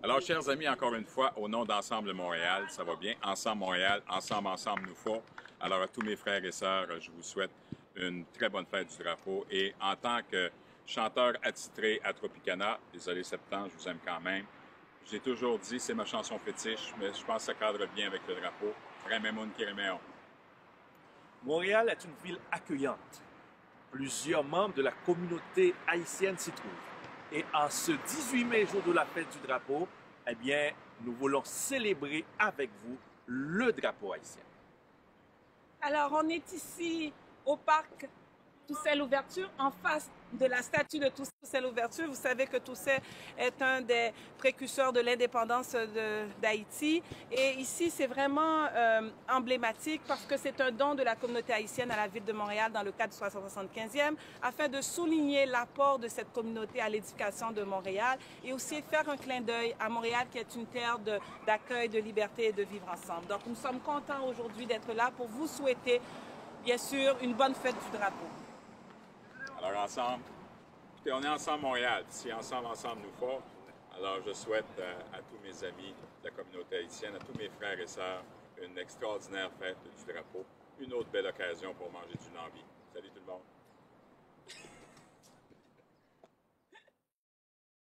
Alors, chers amis, encore une fois, au nom d'Ensemble Montréal, ça va bien? Ensemble Montréal, ensemble nous faut. Alors, à tous mes frères et sœurs, je vous souhaite une très bonne fête du drapeau. Et en tant que chanteur attitré à Tropicana, désolé Septembre, je vous aime quand même, j'ai toujours dit, c'est ma chanson fétiche, mais je pense que ça cadre bien avec le drapeau. Renmen, moun. Montréal est une ville accueillante. Plusieurs membres de la communauté haïtienne s'y trouvent. Et en ce 18 mai, jour de la fête du drapeau, eh bien, nous voulons célébrer avec vous le drapeau haïtien. Alors, on est ici au parc Toussaint-Louverture, en face de la statue de Toussaint-Louverture. Vous savez que Toussaint est un des précurseurs de l'indépendance d'Haïti. Et ici, c'est vraiment emblématique parce que c'est un don de la communauté haïtienne à la ville de Montréal dans le cadre du 75e, afin de souligner l'apport de cette communauté à l'éducation de Montréal et aussi faire un clin d'œil à Montréal qui est une terre d'accueil, de liberté et de vivre ensemble. Donc, nous sommes contents aujourd'hui d'être là pour vous souhaiter, bien sûr, une bonne fête du drapeau. Alors, ensemble, écoutez, on est ensemble Montréal. Si ensemble nous faut. Alors, je souhaite à tous mes amis de la communauté haïtienne, à tous mes frères et sœurs, une extraordinaire fête du drapeau. Une autre belle occasion pour manger du lambi. Salut tout le monde.